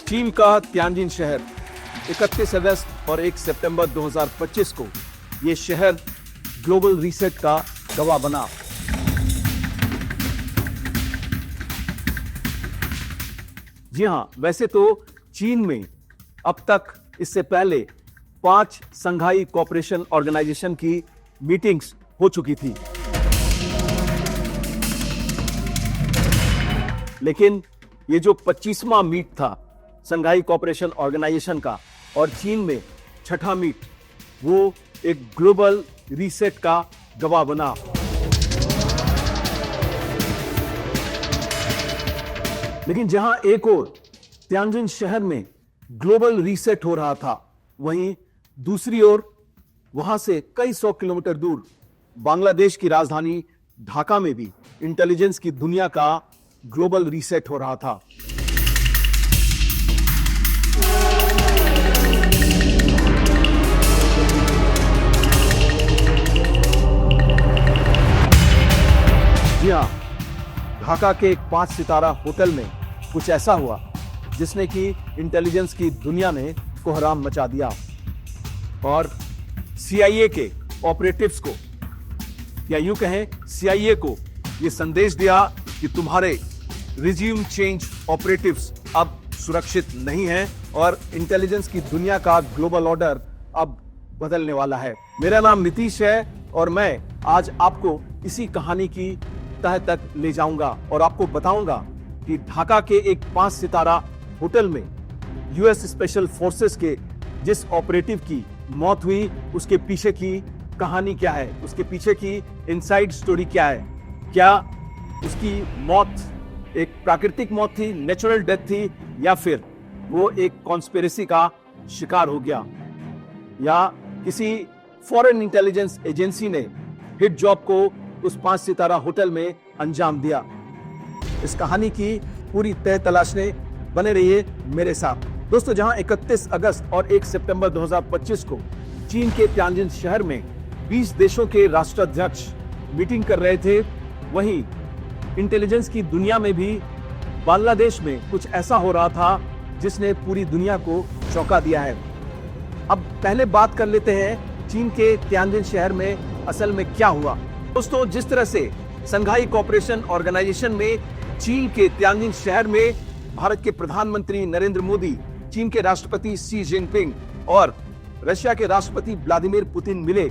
चीन का तियानजिन शहर 31 अगस्त और 1 सितंबर 2025 को ये शहर ग्लोबल रीसेट का गवाह बना। जी हां, वैसे तो चीन में अब तक इससे पहले 5 संघाई कोऑपरेशन ऑर्गेनाइजेशन की मीटिंग्स हो चुकी थी, लेकिन ये जो 25वां मीट था संघाई कोऑपरेशन ऑर्गेनाइजेशन का और चीन में छठा मीट, वो एक ग्लोबल रीसेट का गवाह बना। लेकिन जहां एक और तियानजिन शहर में ग्लोबल रीसेट हो रहा था, वहीं दूसरी ओर वहां से कई 100 किलोमीटर दूर बांग्लादेश की राजधानी ढाका में भी इंटेलिजेंस की दुनिया का ग्लोबल रीसेट हो रहा था। जी हां, ढाका के एक 5 सितारा होटल में कुछ ऐसा हुआ जिसने कि इंटेलिजेंस की दुनिया में कोहराम मचा दिया और CIA के ऑपरेटिव्स को, या यूं कहें CIA को, यह संदेश दिया कि तुम्हारे रिज्यूम चेंज ऑपरेटिव्स अब सुरक्षित नहीं हैं और इंटेलिजेंस की दुनिया का ग्लोबल ऑर्डर अब बदलने वाला है। मेरा नाम नीतीश है और मैं आज आपको इसी कहानी की तह तक ले जाऊंगा और आपको बताऊंगा कि ढाका के एक 5 सितारा होटल में US स्पेशल फोर्सेस के जिस ऑपरेटिव की मौत हुई, उसके पीछे की कहानी क्या है, उसके पीछे की इनसाइड स्टोरी क्या है। क्या उसकी मौत एक प्राकृतिक मौत थी, नेचुरल डेथ थी, या फिर वो एक कॉन्स्पिरेसी का शिकार हो गया, या किसी फॉरेन इंटेलिजेंस एजेंसी ने हिट जॉब को उस 5 सितारा होटल में अंजाम दिया। इस कहानी की पूरी तह तलाशने बने रहिए मेरे साथ। दोस्तों, जहां 31 अगस्त और 1 सितंबर 2025 को चीन के तियानजिन शहर में 20 देशों के राष्ट्राध्यक्ष मीटिंग कर रहे थे, वहीं इंटेलिजेंस की दुनिया में भी बांग्लादेश में कुछ ऐसा हो रहा था जिसने पूरी दुनिया को चौंका दिया है। अब पहले बात कर लेते हैं चीन के तियानजिन शहर में असल में क्या हुआ। दोस्तों, जिस तरह से संघाई कोऑपरेशन ऑर्गेनाइजेशन में चीन के तियानजिन शहर में भारत के प्रधानमंत्री नरेंद्र मोदी, चीन के राष्ट्रपति शी जिनपिंग और रशिया के राष्ट्रपति व्लादिमीर पुतिन मिले,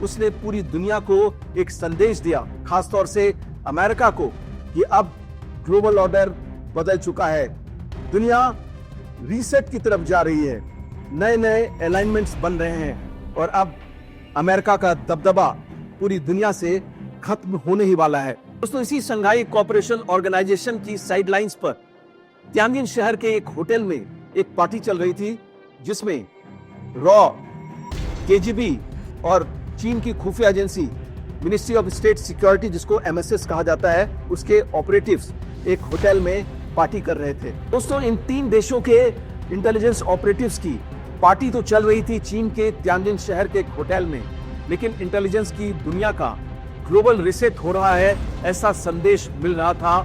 उसने पूरी दुनिया को एक संदेश दिया, खासतौर से अमेरिका को, कि अब ग्लोबल ऑर्डर बदल चुका है, दुनिया रीसेट की तरफ जा रही है, नए नए अलाइनमेंट्स बन रहे हैं और अब अमेरिका का दबदबा पूरी दुनिया से खत्म होने ही वाला है। दोस्तों, इसी संघाई कोऑपरेशन ऑर्गेनाइजेशन की साइडलाइंस पर तियानजिन शहर के एक होटल में एक पार्टी चल रही थी जिसमें रॉ, KGB और चीन की खुफिया agency ministry of state security, जिसको MSS कहा जाता है, उसके ऑपरेटिव्स एक होटल में पार्टी कर रहे थे। दोस्तों, इन 3 देशों के इंटेलिजेंस ऑपरेटिव्स की पार्टी तो चल रही थी चीन के तियानजिन शहर के एक होटल में, लेकिन इंटेलिजेंस की दुनिया का ग्लोबल रीसेट हो रहा है, ऐसा संदेश मिल रहा था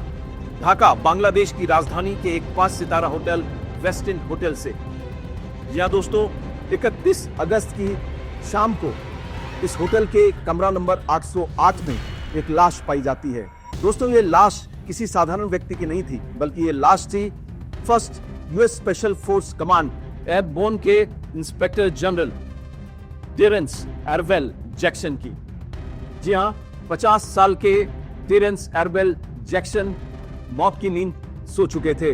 ढाका, बांग्लादेश की राजधानी के एक 5 सितारा होटल वेस्टिन होटल से। जी हां दोस्तों, 31 अगस्त की शाम को इस होटल के कमरा नंबर 808 में एक लाश पाई जाती है। दोस्तों, ये लाश किसी साधारण व्यक्ति की नहीं थी, बल्कि ये लाश थी first US special force command airborne के इंस्पेक्टर जनरल टेरेंस एरवेल जैक्सन की। जी हां, 50 साल के टेरेंस एरवेल जैक्सन मौत की नींद सो चुके थे।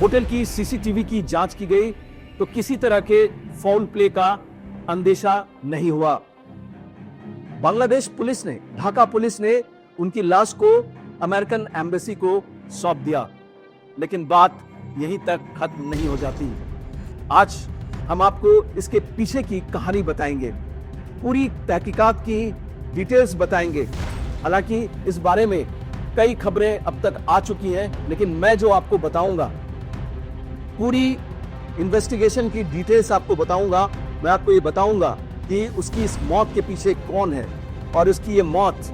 होटल की CCTV की जांच की गई तो किसी तरह के फाउल प्ले का अंदेशा नहीं हुआ। बांग्लादेश पुलिस ने, ढाका पुलिस ने उनकी लाश को अमेरिकन एम्बेसी को सौंप दिया, लेकिन बात यहीं तक खत्म नहीं हो जाती। आज हम आपको इसके पीछे की कहानी बताएंगे, पूरी तहकीकात की डिटेल्स बताएंगे। हालांकि इस बारे में कई खबरें अब तक आ चुकी हैं, लेकिन मैं जो आपको बताऊंगा, पूरी इन्वेस्टिगेशन की डिटेल्स आपको बताऊंगा। मैं आपको ये बताऊंगा कि उसकी इस मौत के पीछे कौन है, और उसकी ये मौत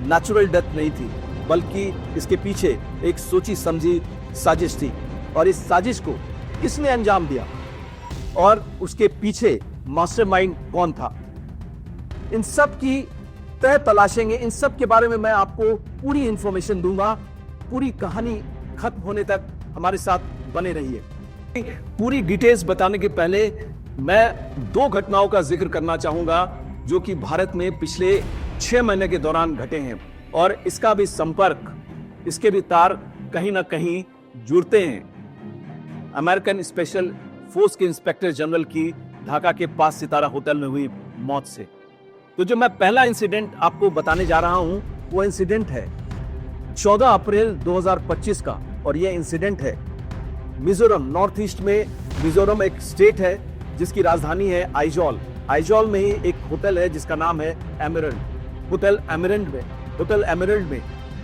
नेचुरल डेथ नहीं थी, बल्कि इसके पीछे एक सोची समझी साजिश थी। और इस साजिश को किसने अंजाम दिया और उसके पीछे मास्टरमाइंड कौन था, इन सब की तह तलाशेंगे। इन सब के बारे में मैं आपको पूरी इंफॉर्मेशन दूंगा। पूरी कहानी खत्म होने तक हमारे साथ बने रहिए। पूरी डिटेल्स बताने के पहले मैं 2 घटनाओं का जिक्र करना चाहूंगा जो कि भारत में पिछले 6 महीने के दौरान घटे हैं और इसका भी संपर्क, इसके भी तार कहीं ना कहीं जुड़ते हैं अमेरिकन स्पेशल फोर्स के इंस्पेक्टर जनरल की ढाका के 5 सितारा होटल में हुई मौत से। तो जो मैं पहला इंसिडेंट आपको बताने जा रहा हूं वो इंसिडेंट है 14 अप्रैल 2025 का, और यह इंसिडेंट है मिजोरम, नॉर्थ ईस्ट में। मिजोरम एक स्टेट है जिसकी राजधानी है आइजॉल। आइजॉल में ही एक होटल है जिसका नाम है एमरल्ड। होटल एमरल्ड में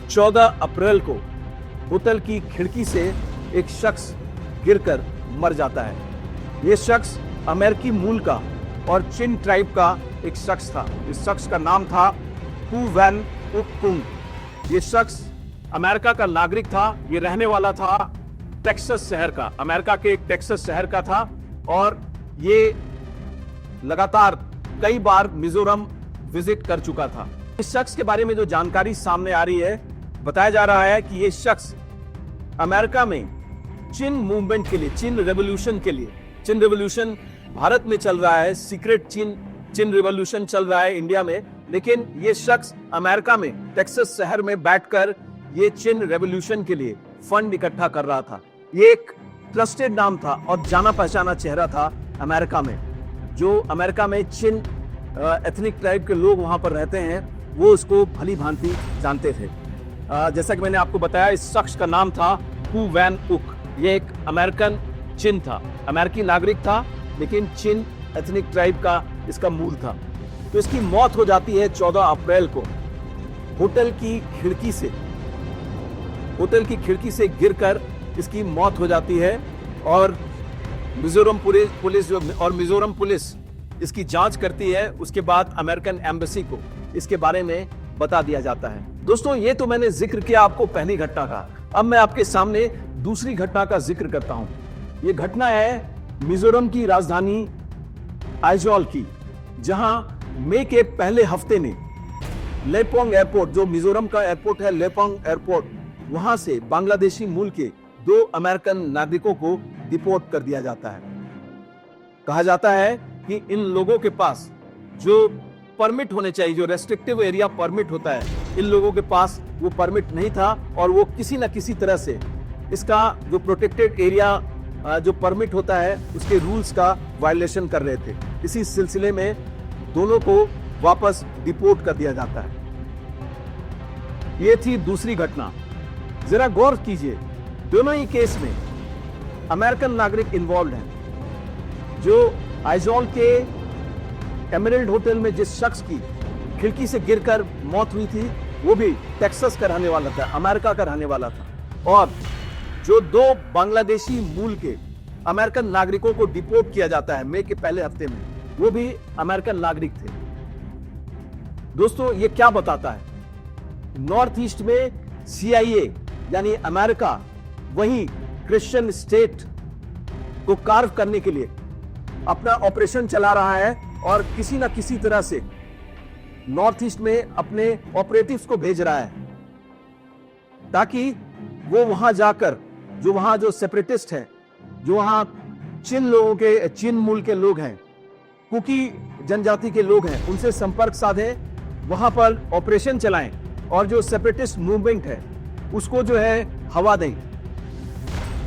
14 अप्रैल को होटल की खिड़की से एक शख्स गिरकर मर जाता है। यह शख्स अमेरिकी मूल का और चिन ट्राइब का एक शख्स था। इस शख्स का नाम था हु वैन उक कुंग। ये शख्स अमेरिका का नागरिक था। ये रहने वाला था टेक्सास शहर का, अमेरिका के एक टेक्सास शहर का था, और ये लगातार कई बार मिजोरम विजिट कर चुका था। इस शख्स के बारे में जो जानकारी सामने आ रही है, बताया जा रहा है कि ये शख्स अमेरिका में चिन मूवमेंट के लिए, चिन रेवोल्यूशन के लिए, चिन रेवोल्यूशन भारत में चल रहा है, सीक्रेट चिन रेवोल्यूशन चल रहा है इंडिया में, लेकिन ये शख्स अमेरिका में टेक्सास शहर में बैठकर ये चिन रेवोल्यूशन के लिए फंड इकट्ठा कर रहा था। ये एक ट्रस्टेड नाम था और जाना पहचाना चेहरा था अमेरिका में। जो अमेरिका में चिन एथनिक ट्राइब के लोग वहां पर रहते हैं वो उसको भली भांति जानते थे। जैसा कि मैंने आपको बताया, इस शख्स का नाम था हु वैन उक। ये एक अमेरिकन चिन था, अमेरिकी नागरिक था, लेकिन चिन एथनिक ट्राइब का इसका मूल था। तो इसकी मौत हो जाती है 14 अप्रैल को होटल की खिड़की से गिरकर इसकी मौत हो जाती है, और मिजोरम पुलिस इसकी जांच करती है। उसके बाद अमेरिकन एम्बेसी को इसके बारे में बता दिया जाता है। दोस्तों, ये तो मैंने जिक्र किया आपको पहली घटना का। अब मैं आपके सामने दूसरी घटना का जिक्र करता हूं। ये घटना है मिजोरम की राजधानी आइजॉल की, जहां मई के पहले हफ्ते में लेपोंग एयरपोर्ट, जो मिजोरम का एयरपोर्ट है लेपोंग एयरपोर्ट, वहां से बांग्लादेशी मूल के 2 अमेरिकन नागरिकों को डिपोर्ट कर दिया जाता है। कहा जाता है कि इन लोगों के पास जो परमिट होने चाहिए, जो रेस्ट्रिक्टिव एरिया परमिट होता है, इन लोगों के पास वो परमिट नहीं था, और वो किसी न किसी तरह से इसका जो प्रोटेक्टेड एरिया जो परमिट होता है उसके रूल्स का वायलेशन कर रहे थे। इसी सिलसिले में दोनों को वापस डिपोर्ट कर दिया जाता है। ये थी दूसरी घटना। जरा गौर कीजिए, दोनों ही केस में अमेरिकन नागरिक इन्वॉल्व हैं। जो आइजॉल के एमरल्ड होटल में जिस शख्स की खिड़की से गिरकर मौत हुई थी, वो भी टेक्सास का रहने वाला था, अमेरिका का रहने वाला था, और जो 2 बांग्लादेशी मूल के अमेरिकन नागरिकों को डिपोर्ट किया जाता है मई के पहले हफ्ते में, वो भी अमेरिकन नागरिक थे। दोस्तों, ये क्या बताता है? नॉर्थ ईस्ट में CIA यानी अमेरिका वही क्रिश्चियन स्टेट को कार्व करने के लिए अपना ऑपरेशन चला रहा है, और किसी ना किसी तरह से नॉर्थ ईस्ट में अपने ऑपरेटिव्स को भेज रहा है ताकि वो वहां जाकर जो सेपरेटिस्ट है, जो वहां चिन मूल के लोग हैं, कुकी जनजाति के लोग हैं, उनसे संपर्क साधे, वहां पर ऑपरेशन चलाएं और जो सेपरेटिस्ट मूवमेंट है उसको जो है हवा दें,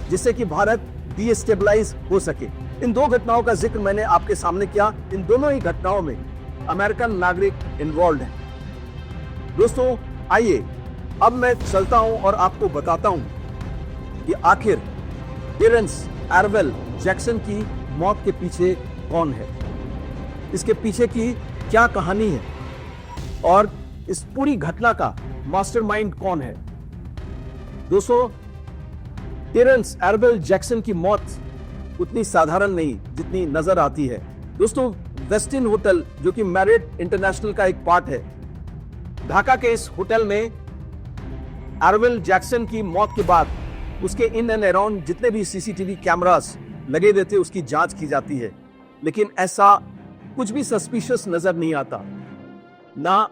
जिससे कि भारत डीस्टेबलाइज हो सके। इन 2 घटनाओं का जिक्र मैंने आपके सामने किया। इन दोनों ही घटनाओं में अमेरिकन नागरिक इन्वॉल्व हैं। दोस्तों, आइए अब मैं चलता हूं और आपको बताता हूं कि आखिर टेरेंस एरवेल जैक्सन की मौत के पीछे कौन है, इसके पीछे की क्या कहानी है, और इस पूरी घटना का मास्टरमाइंड कौन है। दोस्तों, टेरेंस एरवेल जैक्सन की मौत उतनी साधारण नहीं जितनी नजर आती है। दोस्तों, वेस्टिन होटल, जो कि मैरियट इंटरनेशनल का एक पार्ट है, ढाका के इस होटल में एरवेल जैक्सन की मौत के बाद उसके इन एंड अराउंड जितने भी सीसीटीवी कैमरास लगे हुए थे उसकी जांच की जाती है, लेकिन ऐसा कुछ भी सस्पिशियस नजर नहीं आता। ना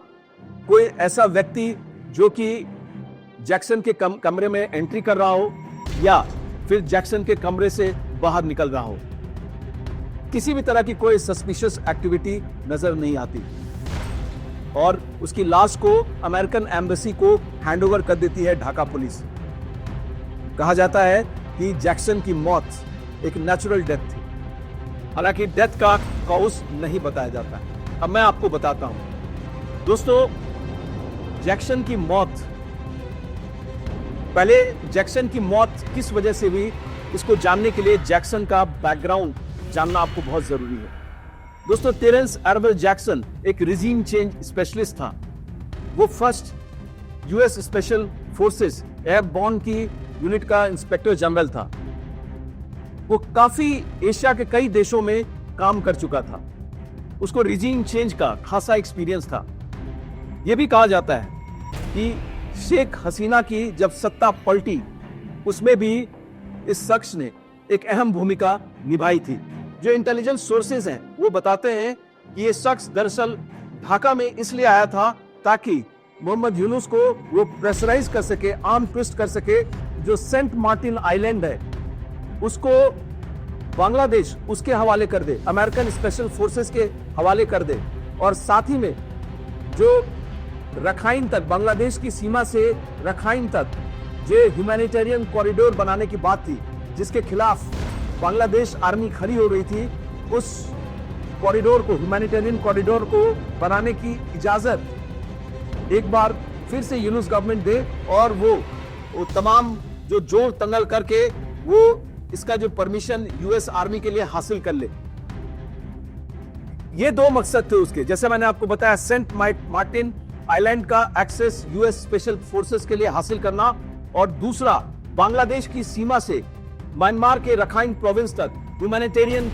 कोई ऐसा व्यक्ति जो कि जैक्सन के कमरे में एंट्री कर रहा हो या फिर जैक्सन के कमरे से बाहर निकल रहा हो। किसी भी तरह की कोई सस्पिशियस एक्टिविटी नजर नहीं आती और उसकी लाश को अमेरिकन एम्बेसी को हैंडओवर कर देती है ढाका पुलिस। कहा जाता है कि जैक्सन की मौत एक नेचुरल डेथ थी, हालांकि डेथ का कॉज नहीं बताया जाता है। अब मैं आपको बताता हूं दोस्तों, जैक्सन की मौत, पहले जैक्सन की मौत किस वजह से हुई इसको जानने के लिए जैक्सन का बैकग्राउंड जानना आपको बहुत जरूरी है। दोस्तों, टेरेंस आर्वेल जैक्सन एक रिजीम चेंज स्पेशलिस्ट था। वो first US special forces airborne की यूनिट का इंस्पेक्टर जनरल था। वो काफी एशिया के कई देशों में काम कर चुका था। उसको रिजीम चेंज का खासा एक्सपीरियंस था। यह भी कहा जाता है कि शेख हसीना की जब सत्ता पलटी उसमें भी इस शख्स ने एक अहम भूमिका निभाई थी। जो इंटेलिजेंस सोर्सेज हैं वो बताते हैं कि ये शख्स दरअसल ढाका में इसलिए आया था ताकि मोहम्मद यूनुस को वो प्रेशराइज कर सके, आर्म ट्विस्ट कर सके। जो सेंट मार्टिन आइलैंड है उसको बांग्लादेश उसके हवाले कर दे, अमेरिकन स्पेशल फोर्सेस के हवाले कर दे, और साथ ही में जो रखाइन तक, बांग्लादेश की सीमा से रखाइन तक जो ह्यूमैनिटेरियन कॉरिडोर बनाने की बात थी जिसके खिलाफ बांग्लादेश आर्मी खड़ी हो रही थी, उस कॉरिडोर को, ह्यूमैनिटेरियन कॉरिडोर को बनाने की इजाजत एक बार फिर से यूनुस गवर्नमेंट दे और वो तमाम जो जोर तंगल करके वो इसका जो परमिशन यूएस आर्मी के लिए हासिल कर ले। ये दो मकसद थे उसके, जैसे मैंने आपको बताया, सेंट मार्टिन आइलैंड का एक्सेस यूएस स्पेशल फोर्सेस के लिए हासिल करना, और दूसरा बांग्लादेश की सीमा से म्यांमार के रखाइन प्रोविंस तक ह्यूमैनिटेरियन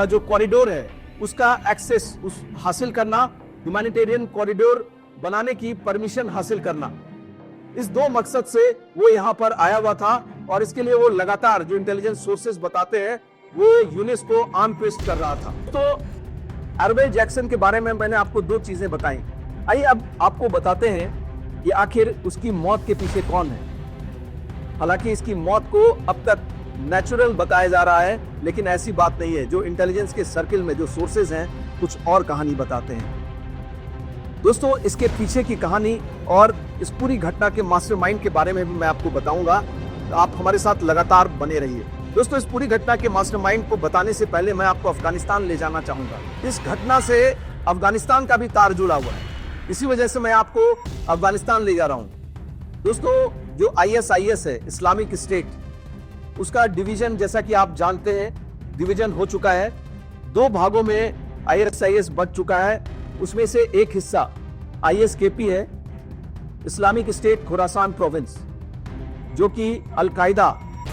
जो कॉरिडोर है उसका एक्सेस हासिल करना, ह्यूमैनिटेरियन कॉरिडोर बनाने की परमिशन हासिल करना। इस दो मकसद से वो यहां पर आया हुआ था और इसके लिए वो लगातार, जो इंटेलिजेंस सोर्सेस बताते हैं, वो यूनिस को आर्म ट्विस्ट कर रहा था। तो आर्वेल जैक्सन के बारे में मैंने आपको दो चीजें बताई। आइए अब आपको बताते हैं कि आखिर उसकी मौत के पीछे कौन है। हालांकि इसकी मौत को अब तक नेचुरल बताया जा रहा है, लेकिन ऐसी बात नहीं है। जो इंटेलिजेंस के सर्किल में जो सोर्सेज हैं कुछ और कहानी बताते हैं। दोस्तों, इसके पीछे की कहानी और इस पूरी घटना के मास्टरमाइंड के बारे में भी मैं आपको बताऊंगा, तो आप हमारे साथ लगातार बने रहिए। दोस्तों, इस पूरी घटना के मास्टरमाइंड को बताने से पहले मैं आपको अफगानिस्तान ले जाना चाहूंगा। इस घटना से अफगानिस्तान का भी तार जुड़ा हुआ है, इसी वजह से मैं आपको अफगानिस्तान ले जा रहा हूं। दोस्तों, जो ISIS है, इस्लामिक स्टेट, उसका डिवीजन, जैसा कि आप जानते हैं, डिवीजन हो चुका है। दो भागों में ISIS बच चुका है। उसमें से एक हिस्सा ISKP है, इस्लामिक स्टेट खुरासान प्रोविंस, जो कि अल-कायदा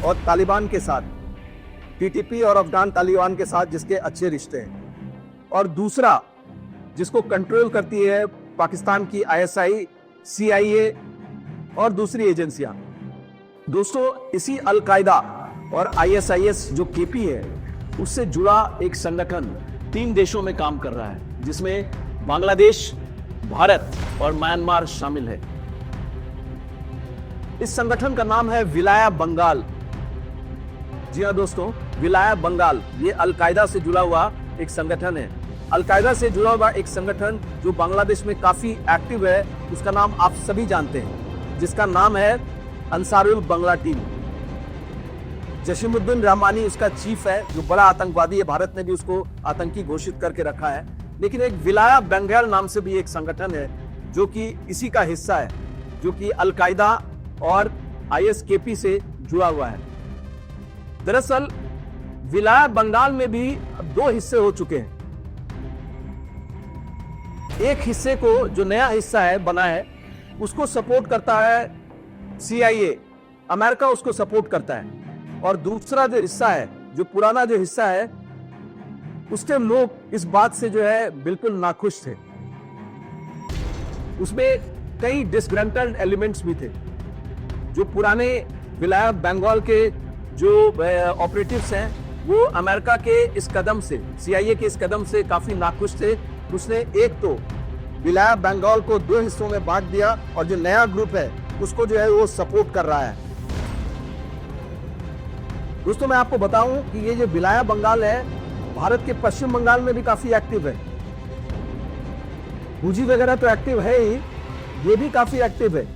और तालिबान के साथ, TTP और अफगान तालिबान के साथ जिसके अच्छे रिश्ते हैं, और दूसरा जिसको कंट्रोल करती है पाकिस्तान की ISI, CIA और दूसरी एजेंसियां। दोस्तों, इसी अल-कायदा और ISIS जो KP है उससे जुड़ा एक संगठन 3 देशों में काम कर रहा है, जिसमें बांग्लादेश, भारत और म्यांमार शामिल है। इस संगठन का नाम है विलाया बंगाल। जी हां दोस्तों, विलाया बंगाल ये अल-कायदा से जुड़ा हुआ एक संगठन है। अल-कायदा से जुड़ा हुआ एक संगठन जो बांग्लादेश में काफी एक्टिव है, उसका नाम आप सभी जानते हैं, जिसका नाम है अंसारुल बांग्ला टीम। जसीमुद्दीन रहमानी उसका चीफ है, जो बड़ा आतंकवादी है। भारत ने भी उसको आतंकी घोषित करके रखा है। लेकिन एक विलाया बंगाल नाम से भी एक संगठन है जो कि इसी का हिस्सा है, जो कि अल-कायदा और ISKP से जुड़ा हुआ है। दरअसल विलाया बंगाल में भी 2 हिस्से हो चुके हैं। एक हिस्से को, जो नया हिस्सा है, बना है, उसको सपोर्ट करता है CIA, अमेरिका उसको सपोर्ट करता है। और दूसरा जो हिस्सा है, जो पुराना जो हिस्सा है, उसके लोग इस बात से जो है बिल्कुल नाखुश थे। उसमें कई डिसग्रंटल्ड एलिमेंट्स भी थे। जो पुराने विलायत बंगाल के जो ऑपरेटिव्स हैं वो अमेरिका के इस कदम से, CIA के इस कदम से काफी नाखुश थे। उसने एक तो विलायत बंगाल को 2 हिस्सों में बांट दिया और जो नया ग्रुप है उसको जो है वो सपोर्ट कर रहा है। दोस्तों मैं आपको बताऊं कि ये जो विलायत बंगाल है भारत के पश्चिम बंगाल में भी काफी एक्टिव है। फूजी वगैरह तो एक्टिव है ही, ये भी काफी एक्टिव है।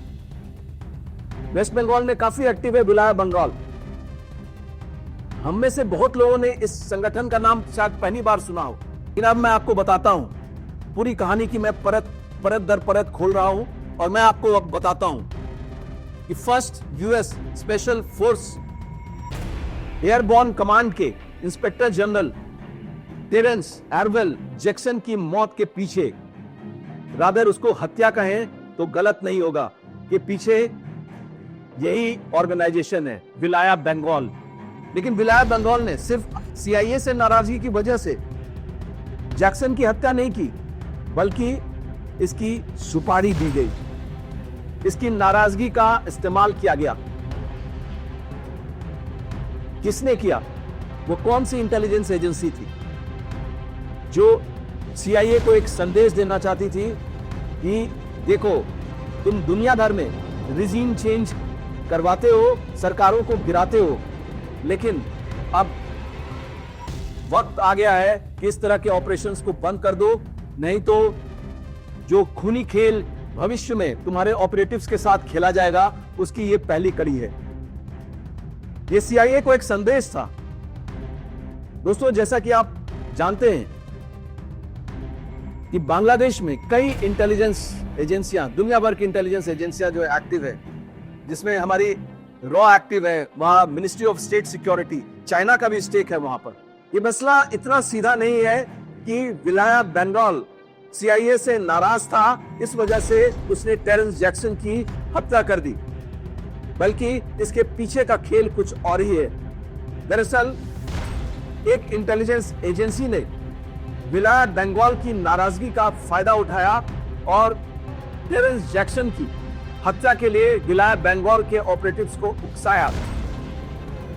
वेस्ट बंगाल में काफी एक्टिव है विलायत बंगाल। हम में से बहुत लोगों ने इस संगठन का नाम शायद पहली बार सुना हो, लेकिन अब मैं आपको बताता हूं पूरी कहानी की। मैं परत दर परत खोल रहा हूं और मैं आपको अब बताता हूं कि first US special force airborne command के इंस्पेक्टर जनरल टेरेंस एरवेल जैक्सन की मौत के पीछे, रादर उसको हत्या कहें तो गलत नहीं होगा, कि पीछे यही ऑर्गेनाइजेशन है विलायत बंगाल। लेकिन विलायत बंगाल ने सिर्फ CIA से नाराजगी की वजह से जैक्सन की हत्या नहीं की, बल्कि इसकी सुपारी दी गई, इसकी नाराजगी का इस्तेमाल किया गया। किसने किया? वो कौन सी इंटेलिजेंस एजेंसी थी जो CIA को एक संदेश देना चाहती थी कि देखो तुम दुनिया भर में रिजीम चेंज करवाते हो, सरकारों को गिराते हो, लेकिन अब वक्त आ गया है कि इस तरह के ऑपरेशंस को बंद कर दो, नहीं तो जो खूनी खेल भविष्य में तुम्हारे ऑपरेटिव्स के साथ खेला जाएगा उसकी ये पहली कड़ी है। ये CIA को एक संदेश था। दोस्तों जैसा कि आप जानते हैं कि बांग्लादेश में कई इंटेलिजेंस एजेंसियां, दुनिया भर की इंटेलिजेंस एजेंसियां जो एक्टिव है, जिसमें हमारी रॉ एक्टिव है, वहां ministry of state security, China का भी स्टेक है वहां पर। ये मसला इतना सीधा नहीं है कि विलायत बंगाल CIA से नाराज था, इस वजह से उसने टेरेंस जैक्सन की हत्या कर दी, बल्कि इसके पीछे का खेल कुछ और ही है। दरअसल एक इंटेलिजेंस एजेंसी ने विलायत बंगाल की नाराजगी का फायदा उठाया और टेरेंस जैक्सन की हत्या के लिए विलायत बंगाल के ऑपरेटिव्स को उकसाया,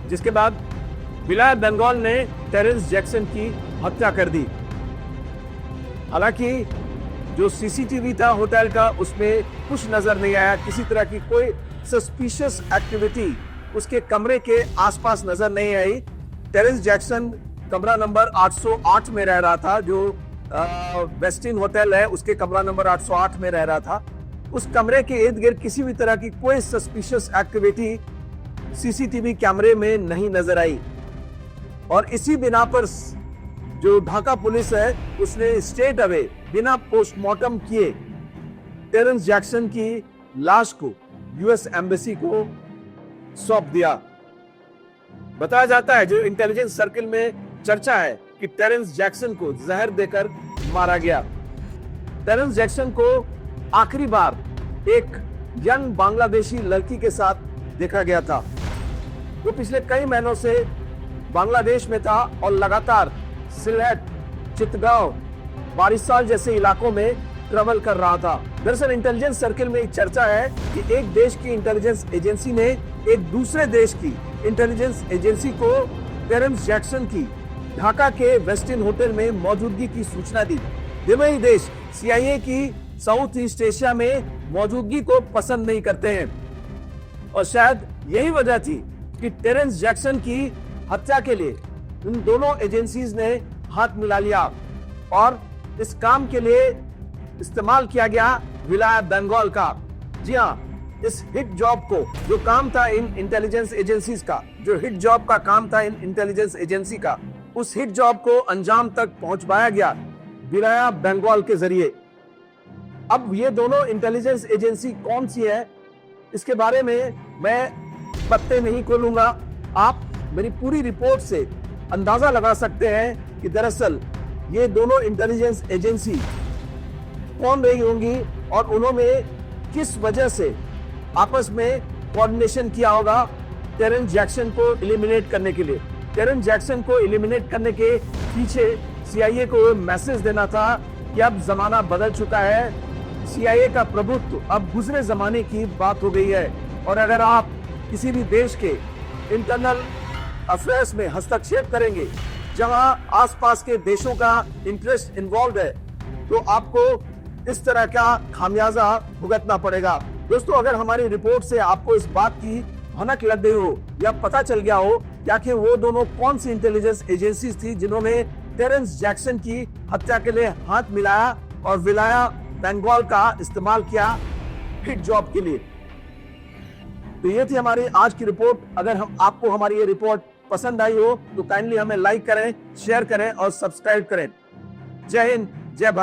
जिसके बाद विलायत बंगाल ने टेरेंस जैक्सन की हत्या कर दी। हालांकि जो CCTV था होटल का, उसमें कुछ नजर नहीं आया, किसी तरह की कोई सस्पिशियस एक्टिविटी उसके कमरे के आसपास नजर नहीं आई। टेरेंस जैक्सन कमरा नंबर 808 में रह रहा था, जो वेस्टिन होटल है उसके कमरा नंबर 808 में रह रहा था। उस कमरे के इर्द गिर्द किसी भी तरह की कोई सस्पिशियस एक्टिविटी CCTV कैमरे में नहीं नजर आई, और इसी बिना पर जो ढाका पुलिस है उसने स्ट्रेट अवे बिना पोस्टमार्टम किए टेरेंस जैक्सन की लाश को US एम्बेसी को सौंप दिया। बताया जाता है, जो इंटेलिजेंस सर्किल में चर्चा है, कि टेरेंस जैक्सन को जहर देकर मारा गया। टेरेंस जैक्सन को आखिरी बार एक यंग बांग्लादेशी लड़की के साथ देखा गया था, जो पिछले कई महीनों से बांग्लादेश में था और लगातार सिलेट, चितगांव, बारिशाल जैसे इलाकों में ट्रेवल कर रहा था। दरअसल इंटेलिजेंस सर्किल में एक चर्चा है कि एक देश की इंटेलिजेंस एजेंसी ने एक दूसरे देश की इंटेलिजेंस एजेंसी को टेरेंस जैक्सन की ढाका के वेस्टिन होटल में मौजूदगी की सूचना दी। दोनों ही देश CIA की साउथ ईस्ट एशिया में मौजूदगी को पसंद नहीं करते हैं, और शायद यही वजह थी कि टेरेंस जैक्सन की हत्या के लिए इन दोनों एजेंसीज ने हाथ मिला लिया और इस काम के लिए इस्तेमाल किया गया विलायत बंगाल का। जी हाँ, इस हिट जॉब को, जो काम था इन इंटेलिजेंस एजेंसीज का, जो हिट जॉब का काम था इन इंटेलिजेंस एजेंसी का, उस हिट जॉब को अंजाम तक पहुंचवाया गया विलायत बंगाल के जरिए। अब ये दोनों इंटेलिजेंस एजेंसी कौन सी है, इसके बारे में मैं पत्ते नहीं खोलूंगा। आप मेरी पूरी रिपोर्ट से अंदाजा लगा सकते हैं कि दरअसल ये दोनों इंटेलिजेंस एजेंसी कौन रही होंगी और उन्होंने किस वजह से आपस में कोऑर्डिनेशन किया होगा टेरेंस जैक्सन को एलिमिनेट करने के लिए। टेरेंस जैक्सन को एलिमिनेट करने के पीछे CIA को मैसेज देना था कि अब जमाना बदल चुका है, CIA का प्रभुत्व अब गुजरे जमाने की बात हो गई है, और अगर आप किसी भी देश के इंटरनल अफेयर्स में हस्तक्षेप करेंगे, जहां आसपास के देशों का इंटरेस्ट इन्वॉल्व है, तो आपको इस तरह का खामियाजा भुगतना पड़ेगा। दोस्तों, अगर हमारी रिपोर्ट से आपको इस बात की भनक लग गई हो या पता चल गया हो कि आखिर वो दोनों कौन सी इंटेलिजेंस एजेंसीज थी जिन्होंने टेरेंस जैक्सन की हत्या के लिए हाथ मिलाया और विलाया बंगाल का इस्तेमाल किया हिट जॉब के लिए, तो ये थी हमारी आज की रिपोर्ट। अगर आपको हमारी ये रिपोर्ट पसंद आई हो तो काइंडली हमें लाइक करें, शेयर करें और सब्सक्राइब करें। जय हिंद, जय भारत।